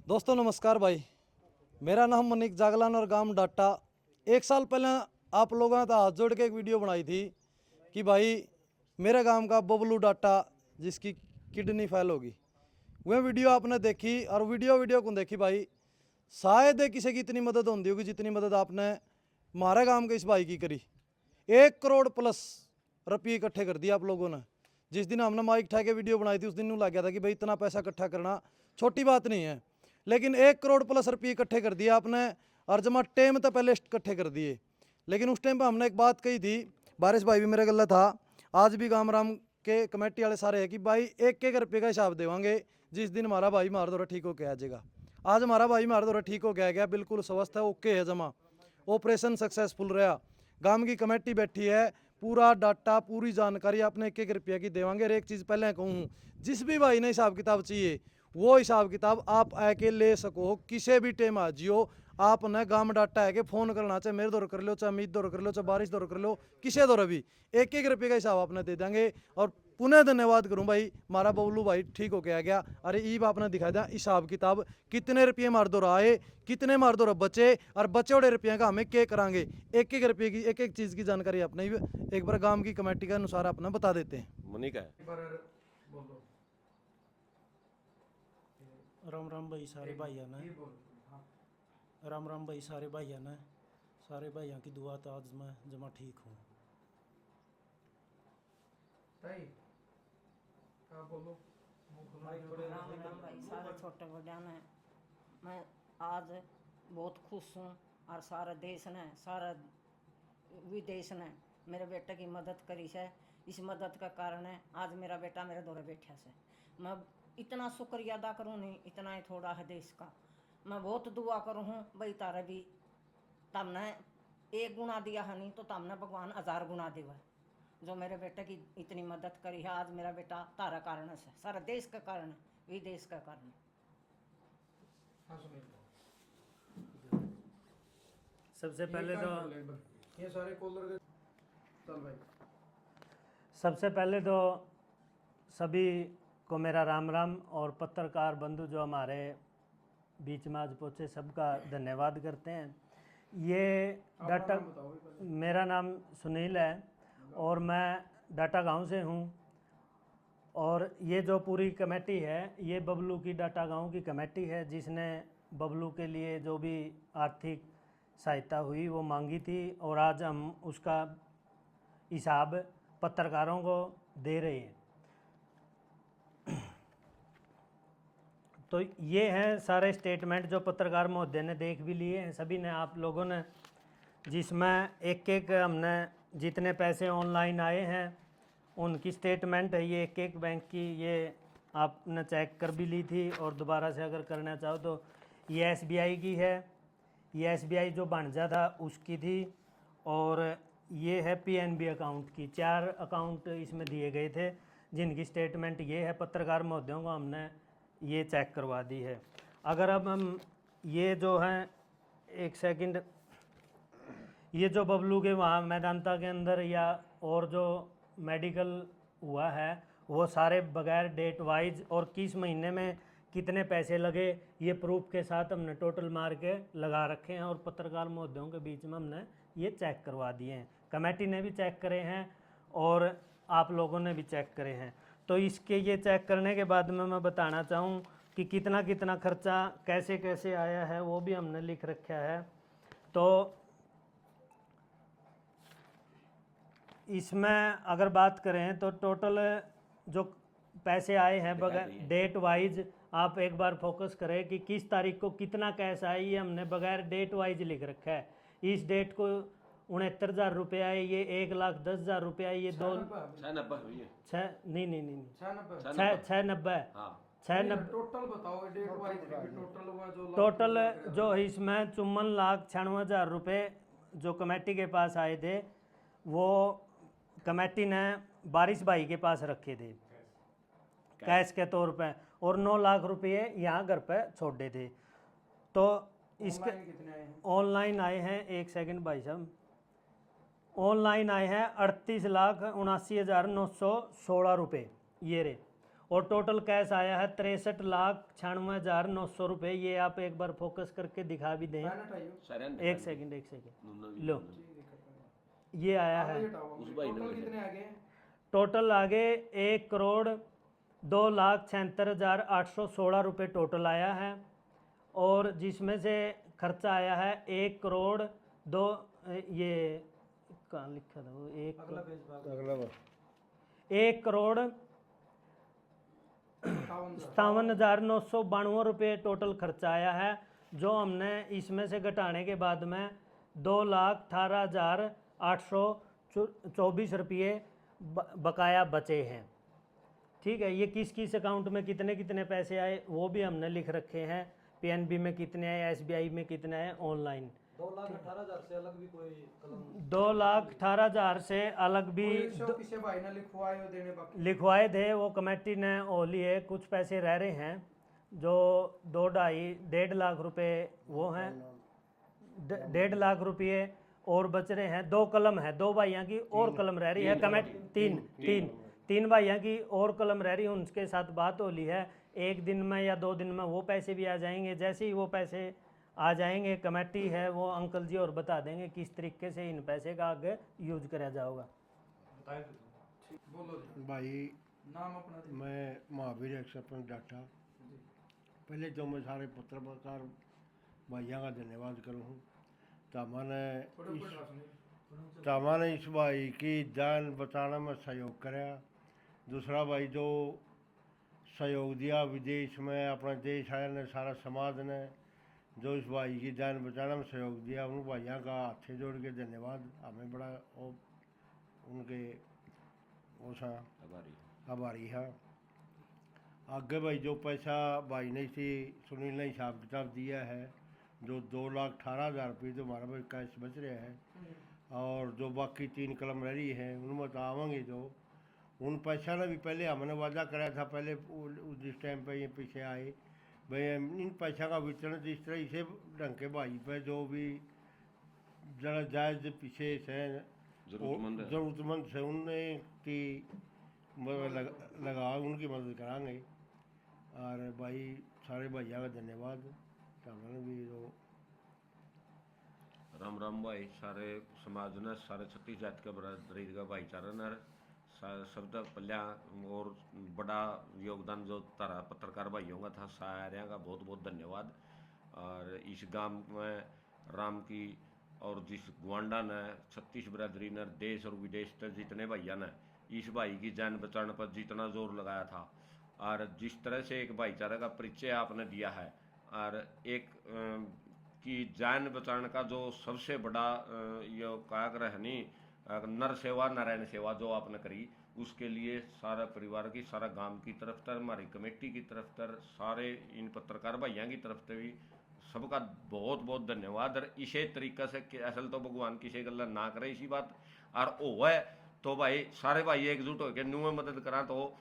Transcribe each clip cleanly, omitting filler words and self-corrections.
दोस्तों नमस्कार भाई, मेरा नाम मनीक जागलान और गांव डाटा। एक साल पहले आप लोगों ने तो हाथ जोड़ के एक वीडियो बनाई थी कि भाई मेरे गांव का बबलू डाटा जिसकी किडनी फेल होगी। वह वीडियो आपने देखी और वीडियो को देखी भाई, शायद किसी की इतनी मदद होती होगी जितनी मदद आपने हमारे गांव के इस भाई की करी। 1 करोड़ प्लस रुपये इकट्ठे कर दिए आप लोगों ने। जिस दिन हमने माइक उठा के वीडियो बनाई थी उस दिन लग गया था कि भाई इतना पैसा इकट्ठा करना छोटी बात नहीं है, लेकिन 1 करोड़ प्लस रुपये इकट्ठे कर दिए आपने। और जमा टेम तो पहले इकट्ठे कर दिए, लेकिन उस टाइम पर हमने एक बात कही थी, बारिश भाई भी मेरे गला था, आज भी गाम राम के कमेटी वाले सारे है कि भाई 1-1 रुपये का हिसाब देवांगे जिस दिन हमारा भाई मार दौरा ठीक होके आ जाएगा। आज हमारा भाई मार दौरा ठीक हो गया, बिल्कुल स्वस्थ है, ओके है, जमा ऑपरेशन सक्सेसफुल रहा। गांव की कमेटी बैठी है, पूरा डाटा पूरी जानकारी आपने 1-1 रुपये की देवांगे। और एक चीज़ पहले कहूँ, जिस भी भाई ने हिसाब किताब चाहिए वो हिसाब किताब आप आके ले सको, किसी भी टाइम आ जियो। आपने गांव डाटा है कि फ़ोन करना, चाहे मेरे दौर कर लो, चाहे अमित दौर कर लो, चाहे बारिश दौर कर लो, किसी दौर भी 1-1 रुपये का हिसाब आपने दे देंगे। और पुनः धन्यवाद करूं भाई, हमारा बबलू भाई ठीक होके आ गया। अरे ईब आपने दिखा दिया हिसाब किताब, कितने रुपये मार दौर आए, कितने मार दौर बचे, और बचे हुए रुपये का हमें क्या करांगे। 1-1 रुपये की एक चीज़ की जानकारी अपने एक बार गांव की कमेटी के अनुसार अपना बता देते हैं। मुनिका है। राम राम भाई सारे भाइयों ने, राम राम भाई सारे भाइयों ने, सारे भाइयों की दुआ तो आज मैं जमा ठीक हूँ। राम राम भाई सारे छोटे बड़े ने, मैं आज बहुत खुश हूँ। और सारा देश ने, सारा विदेश ने मेरे बेटे की मदद करी है। इस मदद का कारण है आज मेरा बेटा मेरे दौरे बैठा से। मैं इतना शुक्रिया अदा करूँ नहीं, इतना ही थोड़ा है देश का। मैं बहुत दुआ करूँ हूँ भाई, तारा भी तमने 1 गुना दिया है, नहीं तो तमने भगवान 1000 गुना देवा। जो मेरे बेटे की इतनी मदद करी है, आज मेरा बेटा तारा कारण से, सारा देश का कारण है, विदेश का कारण। सबसे पहले तो ये सारे कॉलर चल भाई, सबसे पहले तो सभी को मेरा राम राम, और पत्रकार बंधु जो हमारे बीच में आज पहुँचे सबका धन्यवाद करते हैं। ये डाटा, मेरा नाम सुनील है और मैं डाटा गांव से हूँ। और ये जो पूरी कमेटी है ये बबलू की डाटा गांव की कमेटी है, जिसने बबलू के लिए जो भी आर्थिक सहायता हुई वो मांगी थी, और आज हम उसका हिसाब पत्रकारों को दे रहे हैं। तो ये हैं सारे स्टेटमेंट जो पत्रकार महोदय ने देख भी लिए हैं, सभी ने, आप लोगों ने, जिसमें एक हमने जितने पैसे ऑनलाइन आए हैं उनकी स्टेटमेंट है। ये एक बैंक की, ये आपने चेक कर भी ली थी, और दोबारा से अगर करना चाहो तो ये SBI की है, ये SBI जो भांजा था उसकी थी, और ये है PNB अकाउंट की। 4 अकाउंट इसमें दिए गए थे जिनकी स्टेटमेंट ये है। पत्रकार महोदयों को हमने ये चेक करवा दी है। अगर अब हम ये जो हैं, एक सेकंड, ये जो बबलू के वहाँ मैदानता के अंदर या और जो मेडिकल हुआ है वो सारे बगैर डेट वाइज और किस महीने में कितने पैसे लगे ये प्रूफ के साथ हमने टोटल मार के लगा रखे हैं, और पत्रकार महोदयों के बीच में हमने ये चेक करवा दिए हैं। कमेटी ने भी चेक करे हैं और आप लोगों ने भी चेक करे हैं। तो इसके ये चेक करने के बाद में मैं बताना चाहूँ कि कितना कितना खर्चा कैसे कैसे आया है वो भी हमने लिख रखा है। तो इसमें अगर बात करें तो टोटल जो पैसे आए हैं बगैर डेट वाइज, आप एक बार फोकस करें कि किस तारीख को कितना कैश आया, ये हमने बगैर डेट वाइज लिख रखा है। इस डेट को 69,000 रुपये आए, ये 1,10,000 रुपये आए, ये 2 नहीं 690 टोटल बताओ डेट वाइज, टोटल हुआ जो टोटल जो इसमें 54,96,000 रुपये जो कमेटी के पास आए थे वो कमेटी ने बारिश भाई के पास रखे थे कैश के तौर पे, और 9 लाख रुपये यहाँ घर पे छोड़े थे। तो इसके ऑनलाइन आए हैं, एक सेकंड भाई साहब, ऑनलाइन आए हैं 38,79,916 रुपये ये रे। और टोटल कैश आया है 63,96,900 रुपये। ये आप एक बार फोकस करके दिखा भी दें। एक सेकंड लो, ये आया है। टोटल आगे 1,02,76,816 रुपये टोटल आया है, और जिसमें से खर्चा आया है 1,02,, ये कहाँ लिखा था वो, 1,57,992 रुपये टोटल खर्चा आया है, जो हमने इसमें से घटाने के बाद में 2,18,824 रुपये बकाया बचे हैं। ठीक है, ये किस किस अकाउंट में कितने कितने पैसे आए वो भी हमने लिख रखे हैं। पीएनबी में कितने आए, एसबीआई में कितने आए, ऑनलाइन 2,18,000 से अलग भी कोई कलम 2,18,000 से अलग भी पीछे भाई ने लिखवाए थे, वो कमेटी ने ओ लिए। कुछ पैसे रह रहे हैं जो 2-2.5 लाख रुपए वो हैं, 1.5 लाख रुपये और बच रहे हैं। 2 कलम है, 2 भाइयों की और कलम रह रही है कमेटी, तीन भाइयों की और कलम रह रही है, उनके साथ बात हो ली है। 1 दिन में या 2 दिन में वो पैसे भी आ जाएंगे। जैसे ही वो पैसे आ जाएंगे, कमेटी है वो अंकल जी और बता देंगे किस तरीके से इन पैसे का आगे यूज करा जाएगा। भाई नाम अपना मैं महावीर एक्सपन डाटा। पहले तो मैं सारे पत्रकार भाइयों का धन्यवाद करूँ। तामाने इस भाई की जान बचाने में सहयोग कराया। दूसरा भाई जो सहयोग दिया विदेश में, अपने देश आए ने, सारा समाज ने जो इस भाई की जान बचाने में सहयोग दिया, उन भाइयों का हाथ जोड़ के धन्यवाद। हमें बड़ा उनके आभारी है। आगे भाई जो पैसा भाई ने इसी सुनील ने हिसाब किताब दिया है, जो 2,18,000 रुपये तो हमारा भाई कैश बच रहा है, और जो बाकी 3 कलम रह रही है उनमें तो आवेंगे। जो उन पैसा ने भी पहले हमने वादा कराया था, पहले जिस टाइम पे ये पीछे आए भाई, इन पैसा का वितरण जिस तरह इसे ढंग के भाई पे जो भी जरा जायज़ पीछे से ज़रूरतमंद से उनने की लगा उनकी मदद कराएंगे। और भाई सारे भैया का धन्यवाद। भी जो राम राम भाई, सारे समाज ने, सारे छत्तीस जाति का बरादरी का भाईचारा ने शब्द पल्या और बड़ा योगदान जो तारा पत्रकार भाइयों का था, सारे का बहुत बहुत धन्यवाद। और इस गांव में राम की और जिस गुआंडा ने, छत्तीस बरादरी ने, देश और विदेश से जितने भैया ने इस भाई की जान बचाने पर जितना जोर लगाया था, और जिस तरह से एक भाईचारा का परिचय आपने दिया है, और एक की जान बचाने का जो सबसे बड़ा ये क्या रहनी नर सेवा नारायण सेवा जो आपने करी, उसके लिए सारा परिवार की, सारा गांव की तरफ तर, हमारी कमेटी की तरफ तर, सारे इन पत्रकार भाइयों की तरफ से भी सबका बहुत बहुत धन्यवाद। और इसी तरीके से असल तो भगवान किसी गल ना करे इसी बात, और हो है तो भाई सारे भाई एकजुट होकर न्यू मदद करा तो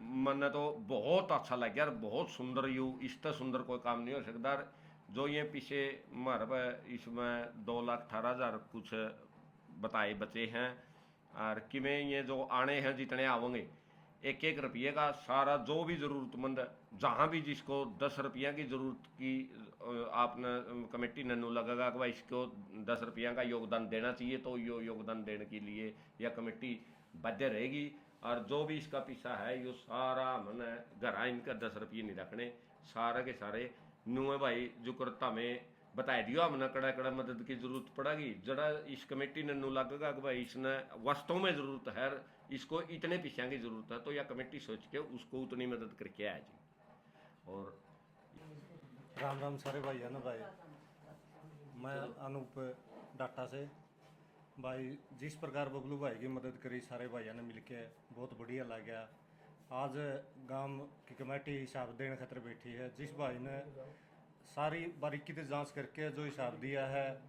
मैंने तो बहुत अच्छा लग गया। बहुत सुंदर यू इससे सुंदर कोई काम नहीं हो सकता। जो ये पीछे हमारे इसमें 2,18,000 कुछ बताए बचे हैं, और किमें ये जो आने हैं जितने आवेंगे, 1-1 रुपये का सारा जो भी ज़रूरतमंद, जहाँ भी जिसको 10 रुपये की ज़रूरत की आपने कमेटी ने लगेगा कि भाई इसको 10 रुपये का योगदान देना चाहिए, तो यो योगदान देने के लिए यह कमेटी बाध्य रहेगी। और जो भी इसका पीछा है यो सारा मैंने घर इनका 10 रुपये नहीं रखने, सारे के सारे नुए भाई जो करता में बता दियो हमने कड़ा कड़ा मदद की जरूरत पड़ेगी। जरा इस कमेटी ने लगेगा कि भाई इसने वास्तव में ज़रूरत है, इसको इतने पैसों की ज़रूरत है, तो यह कमेटी सोच के उसको उतनी मदद करके आए जी। और राम राम सारे भाइयों ने। भाई मैं अनूप डाटा से। भाई जिस प्रकार बबलू भाई की मदद करी सारे भाइयों ने मिलके, बहुत बढ़िया लग गया। आज गांव की कमेटी हिसाब देने खातर बैठी है। जिस भाई ने सारी बारीकी से जांच करके जो हिसाब दिया है,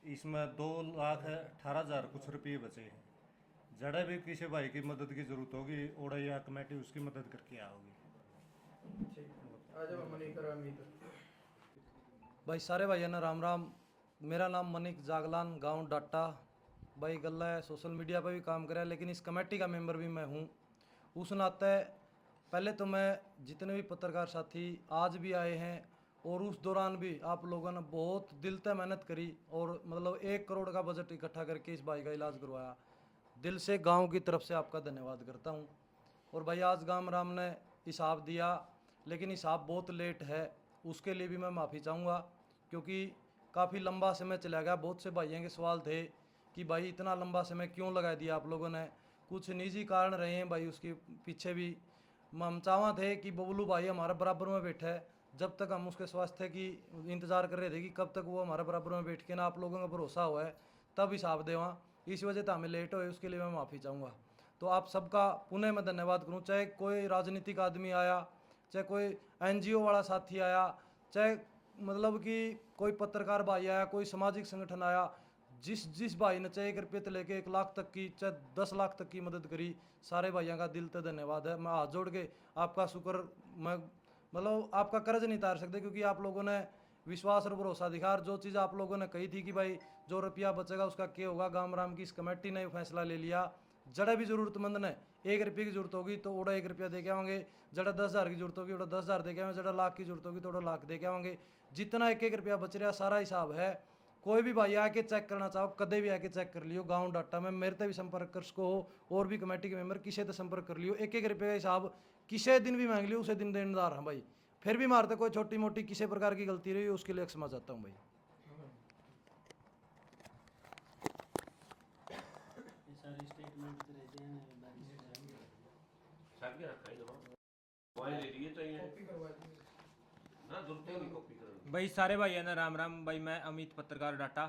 इसमें 2,18,000 कुछ रुपये बचे हैं। जड़ा भी किसी भाई की मदद की जरूरत होगी, ओड़ा या कमेटी उसकी मदद करके आओगी। भाई सारे भाइयों ने राम राम। मेरा नाम मनिक जागलान, गांव डाटा। भाई गल्ला है सोशल मीडिया पर भी काम करा, लेकिन इस कमेटी का मेंबर भी मैं हूँ। उस नाते पहले तो मैं जितने भी पत्रकार साथी आज भी आए हैं और उस दौरान भी आप लोगों ने बहुत दिल से मेहनत करी और मतलब 1 करोड़ का बजट इकट्ठा करके इस भाई का इलाज करवाया, दिल से गांव की तरफ से आपका धन्यवाद करता हूं। और भाई आज गाम राम ने हिसाब दिया, लेकिन हिसाब बहुत लेट है, उसके लिए भी मैं माफ़ी चाहूँगा, क्योंकि काफ़ी लंबा समय चला गया। बहुत से भाइयों के सवाल थे कि भाई इतना लंबा समय क्यों लगा दिया आप लोगों ने, कुछ निजी कारण रहे हैं भाई उसके पीछे भी। हम चाहवा थे कि बबलू भाई हमारे बराबर में बैठे है, जब तक हम उसके स्वास्थ्य की इंतज़ार कर रहे थे कि कब तक वो हमारे बराबर में बैठ के ना आप लोगों का भरोसा हुआ है तब हिसाब देवा, इस वजह से हमें लेट हुए, उसके लिए मैं माफ़ी चाहूँगा। तो आप सबका पुनः मैं धन्यवाद करूँ, चाहे कोई राजनीतिक आदमी आया, चाहे कोई NGO वाला साथी आया, चाहे मतलब कि कोई पत्रकार भाई आया, कोई सामाजिक संगठन आया, जिस भाई ने चाहे 1 रुपये से लेके 1 लाख तक की, चाहे 10 लाख तक की मदद करी, सारे भाइयों का दिल से धन्यवाद है। मैं हाथ जोड़ के आपका शुक्र, मैं मतलब आपका कर्ज नहीं उतार सकते, क्योंकि आप लोगों ने विश्वास और भरोसा दिखा। और जो चीज़ आप लोगों ने कही थी कि भाई जो रुपया बचेगा उसका क्या होगा, गांव राम की इस कमेटी ने फैसला ले लिया। जड़ा भी ज़रूरतमंद ने 1 रुपये की जरूरत होगी तो ओड़ा 1 रुपया दे के आएंगे, जड़ा 10,000 की जरूरत होगी ओड़ा 10,000 दे के आएंगे, जड़ा लाख की जरूरत होगी तो ओड़ा लाख दे के आएंगे। जितना 1-1 रुपया बच रहा सारा हिसाब है। कोई भी भाई आके चेक करना चाहो, कदे भी आके चेक कर लियो। गांव डाटा में मेरे से भी संपर्क कर सको हो, और भी कमेटी के मेंबर किसी से संपर्क कर लियो। 1-1 रुपये का हिसाब किसी दिन भी मांग लियो, उसे दिन देनदार हैं भाई। फिर भी मारते कोई छोटी मोटी किसी प्रकार की गलती रही उसके लिए क्षमा चाहता हूँ भाई। भाई सारे भाइयों ने राम राम। भाई मैं अमित पत्रकार डाटा।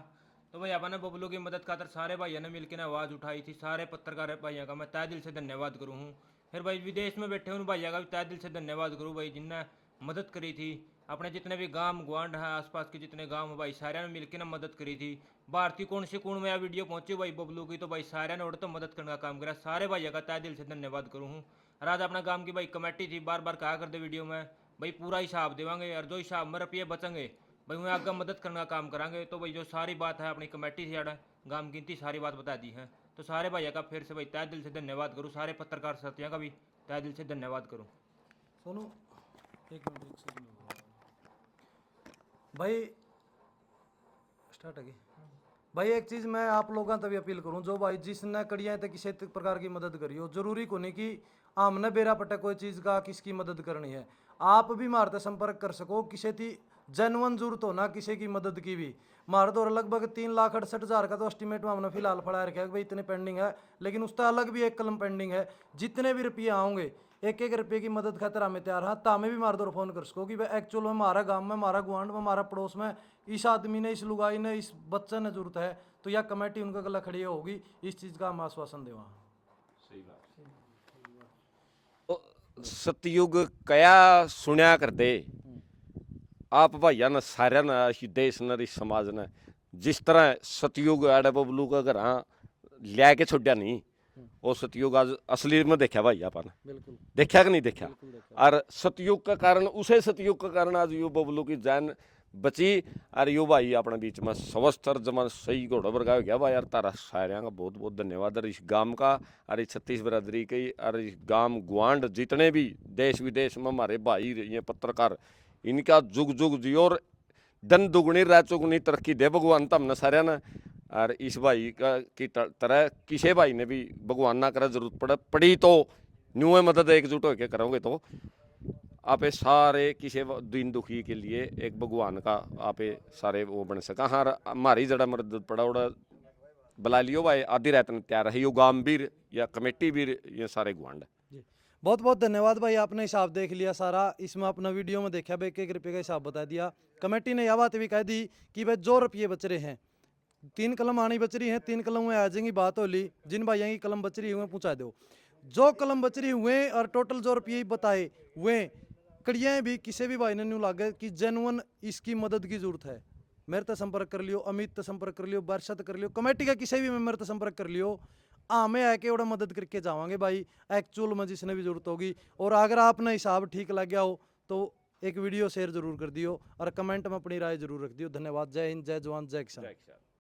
तो भाई अपन ने बबलू की मदद खातर सारे भाइयों ने मिलकर ने आवाज़ उठाई थी। सारे पत्रकार भाइयों का मैं तहे दिल से धन्यवाद करूँ हूँ। फिर भाई विदेश में बैठे उन भाइयों का भी तहे दिल से धन्यवाद करूँ भाई, जिनने मदद करी थी। अपने जितने भी गांव गुआंढ है, आसपास के जितने गांव है भाई, सारे ने मिलकर ना मदद करी थी। भारतीय कौन से कोण में यह वीडियो पहुंची भाई बबलू की, तो भाई सारे ने और तो मदद करने का काम करा। सारे भाइयों का तहे दिल से धन्यवाद करूँ हूँ। और आज अपना गांव की भाई कमेटी थी, बार बार कहा करते वीडियो में भाई पूरा हिसाब देवांगे, और जो हिसाब में रुपये बचेंगे भाई उन्हें आगे मदद करने का काम करांगे। तो भाई जो सारी बात है अपनी कमेटी से आड़ा गांव की थी, सारी बात बता दी है। तो सारे भाइयों का फिर से भाई तहे दिल से धन्यवाद करूँ। सारे पत्रकार साथियों का भी तहे दिल से धन्यवाद करूँ। सुनो एक मिनट भाई, स्टार्ट है भाई। एक चीज़ मैं आप लोगों तभी अपील करूं, जो भाई जिसने कड़ियाँ तक किसी प्रकार की मदद करी हो, जरूरी को नहीं कि हमने बेरा पटा कोई चीज़ का किसकी मदद करनी है। आप भी मारते संपर्क कर सको, किसी की जेनुअन जरूरत हो ना किसी की मदद की भी। मारे तो लगभग 3,68,000 का तो एस्टिमेट में हमने फिलहाल फड़ा रखा है भाई, इतने पेंडिंग है। लेकिन उसका अलग भी एक कलम पेंडिंग है। जितने भी रुपये आओगे 1-1 रुपये की मदद खातर हमें तैयार हाँ, तामे भी मार दो फ़ोन कर सको कि भाई एक्चुअल में हमारा गांव में, हमारा गुआंढ में, हमारा पड़ोस में इस आदमी ने, इस लुगाई ने, इस बच्चे ने जरूरत है, तो यह कमेटी उनका गला खड़ी होगी। इस चीज़ का हम आश्वासन देवा। सही बात। सतयुग कया सुनिया कर दे आप भाइया ने सारे ने, इस देश ने, इस समाज ने, जिस तरह सतयुग आड़े बबलू का घर लिया के छोड़ा नहीं, वो सतयुग आज असली में देखा भाई अपन बिल्कुल देखा कि नहीं देखा। और सतयुग का कारण, उसे सतयुग का कारण आज यू बबलू की जान बची। और यू भाई अपने बीच में स्वस्थ और जमा सही घोड़ा वर्गा हो गया भाई। यार तारा सारे का बहुत बहुत धन्यवाद। और इस गांव का और इस 36 बिरादरी के और इस गांव गुआंढ जितने भी देश विदेश में हमारे भाई ये पत्रकार, इनका जुग जुग जी और धन दुगनी रात चुगनी तरक्की दे भगवान तो हमने सारे ने। और इस भाई का की तरह किसी भाई ने भी भगवान ना करे जरूरत पड़ी तो न्यू मदद एकजुट होकर करोगे तो आप सारे किसी दिन दुखी के लिए एक भगवान का आप सारे वो बन सका। हाँ हमारी जड़ा मदद पड़ा उड़ा बुला लियो भाई, आधी रात में तैयार है। यो गांव भी या कमेटी भी, ये सारे गुआंढ। बहुत बहुत धन्यवाद भाई, आपने हिसाब देख लिया सारा। इसमें अपना वीडियो में देखा भाई 1-1 रुपये का हिसाब बता दिया। कमेटी ने यह बात भी कह दी कि भाई जो रुपये बच रहे हैं, 3 कलम आनी बच रही हैं, 3 कलम में आ जाएंगी। बात हो ली, जिन भाइयों की कलम बच रही हुए पहुँचा दो। जो कलम बच रही हुए और टोटल जो रुपये बताए हुए कड़ियाँ भी किसी भी भाई ने न्यू लागे कि जेनुअन इसकी मदद की जरूरत है, मेरे तक संपर्क कर लियो, अमित तक संपर्क कर लियो, बरसत कर लियो, कमेटी का किसी भी मेंबर तक संपर्क कर लियो। हमें आके ओड़ा मदद करके जावांगे भाई एक्चुअल में जिसने भी जरूरत होगी। और अगर आपने हिसाब ठीक लग गया हो तो एक वीडियो शेयर जरूर कर दियो और कमेंट में अपनी राय जरूर रख दियो। धन्यवाद। जय हिंद, जय जवान, जय किसान।